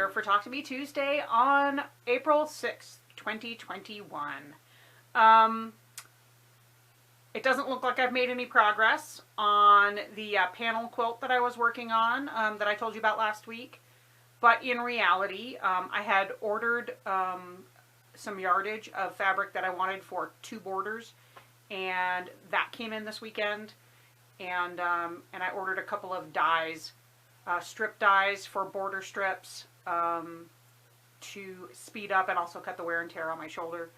here for Talk to Me Tuesday on April 6th, 2021. It doesn't look like I've made any progress on the panel quilt that I was working on that I told you about last week. But in reality, I had ordered some yardage of fabric that I wanted for 2 borders, and that came in this weekend. And I ordered a couple of dies, strip dies for border strips to speed up and also cut the wear and tear on my shoulder.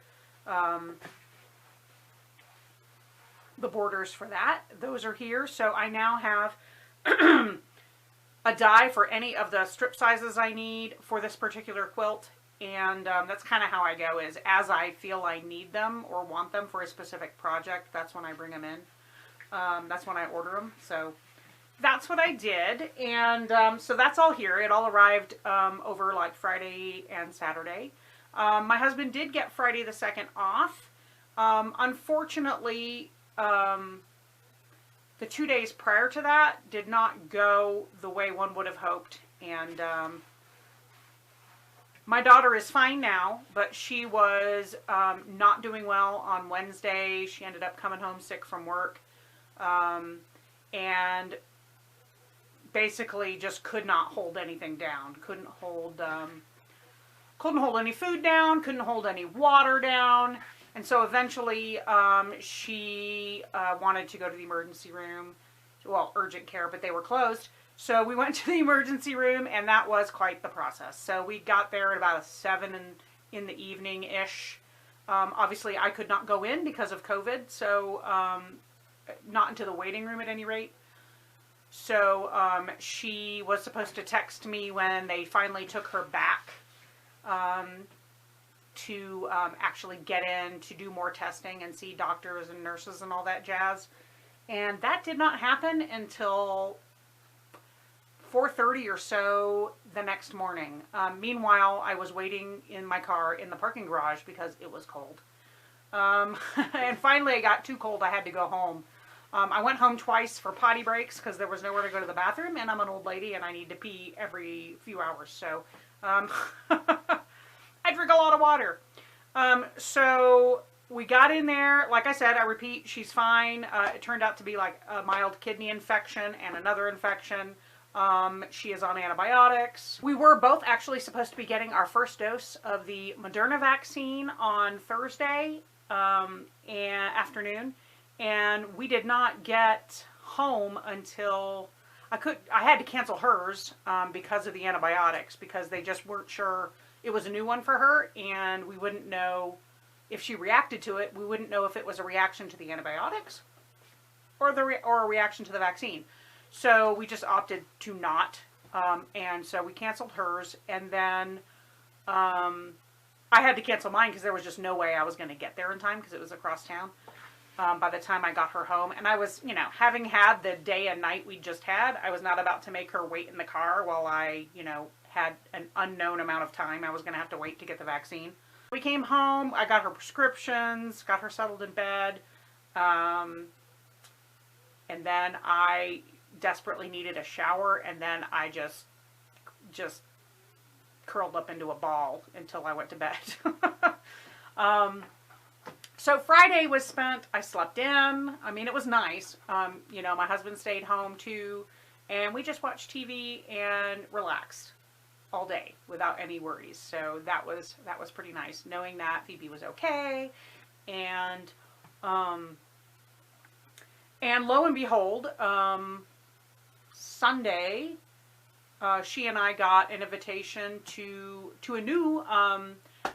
The borders for that, those are here. So I now have a die for any of the strip sizes I need for this particular quilt. And that's kind of how I go, is as I feel I need them or want them for a specific project, that's when I bring them in. That's when I order them. So that's what I did. And so that's all here. It all arrived over like Friday and Saturday. My husband did get Friday the 2nd off. Unfortunately, the 2 days prior to that did not go the way one would have hoped. And my daughter is fine now, but she was not doing well on Wednesday. She ended up coming home sick from work. And basically just could not hold anything down. Couldn't hold any food down, couldn't hold any water down. And so eventually she wanted to go to the emergency room, well, urgent care, but they were closed. So we went to the emergency room, and that was quite the process. So we got there at about 7 in the evening-ish. Obviously, I could not go in because of COVID, so not into the waiting room at any rate. So she was supposed to text me when they finally took her back to actually get in to do more testing and see doctors and nurses and all that jazz. And that did not happen until 4:30 or so the next morning. Meanwhile, I was waiting in my car in the parking garage because it was cold. And finally it got too cold, I had to go home. I went home twice for potty breaks because there was nowhere to go to the bathroom, and I'm an old lady and I need to pee every few hours. So I drink a lot of water. So we got in there. Like I said, I repeat, she's fine. It turned out to be like a mild kidney infection and another infection. She is on antibiotics. We were both actually supposed to be getting our first dose of the Moderna vaccine on Thursday afternoon. And we did not get home until I had to cancel hers because of the antibiotics, because they just weren't sure. It was a new one for her, and we wouldn't know if she reacted to it. We wouldn't know if it was a reaction to the antibiotics or a reaction to the vaccine. So we just opted to not, and so we canceled hers. And then I had to cancel mine because there was just no way I was going to get there in time because it was across town. By the time I got her home, and I was, having had the day and night we just had, I was not about to make her wait in the car while I, had an unknown amount of time I was going to have to wait to get the vaccine. We came home, I got her prescriptions, got her settled in bed, and then I desperately needed a shower, and then I just curled up into a ball until I went to bed. So Friday was spent, I slept in. I mean, it was nice. My husband stayed home too, and we just watched TV and relaxed all day without any worries. So that was pretty nice, knowing that Phoebe was okay. And lo and behold, Sunday, she and I got an invitation to a new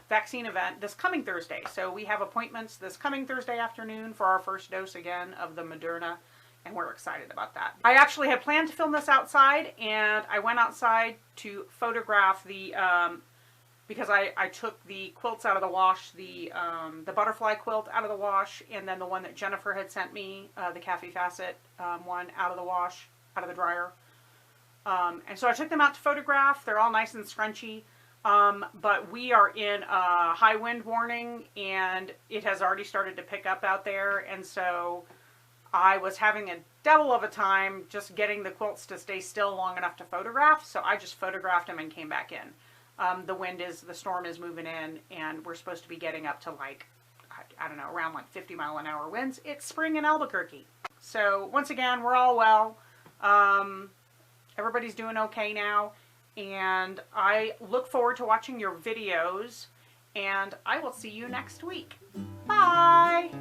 vaccine event this coming Thursday. So we have appointments this coming Thursday afternoon for our first dose again of the Moderna, and we're excited about that. I actually had planned to film this outside, and I went outside to photograph the because I took the quilts out of the wash, the butterfly quilt out of the wash, and then the one that Jennifer had sent me, the Cafe Facet one, out of the wash, out of the dryer. And so I took them out to photograph. They're all nice and scrunchy. But we are in a high wind warning, and it has already started to pick up out there, and so I was having a devil of a time just getting the quilts to stay still long enough to photograph, so I just photographed them and came back in. the storm is moving in, and we're supposed to be getting up to like, I don't know, around like 50-mile-an-hour winds. It's spring in Albuquerque. So once again, we're all well. Everybody's doing okay now. And I look forward to watching your videos. And I will see you next week. Bye!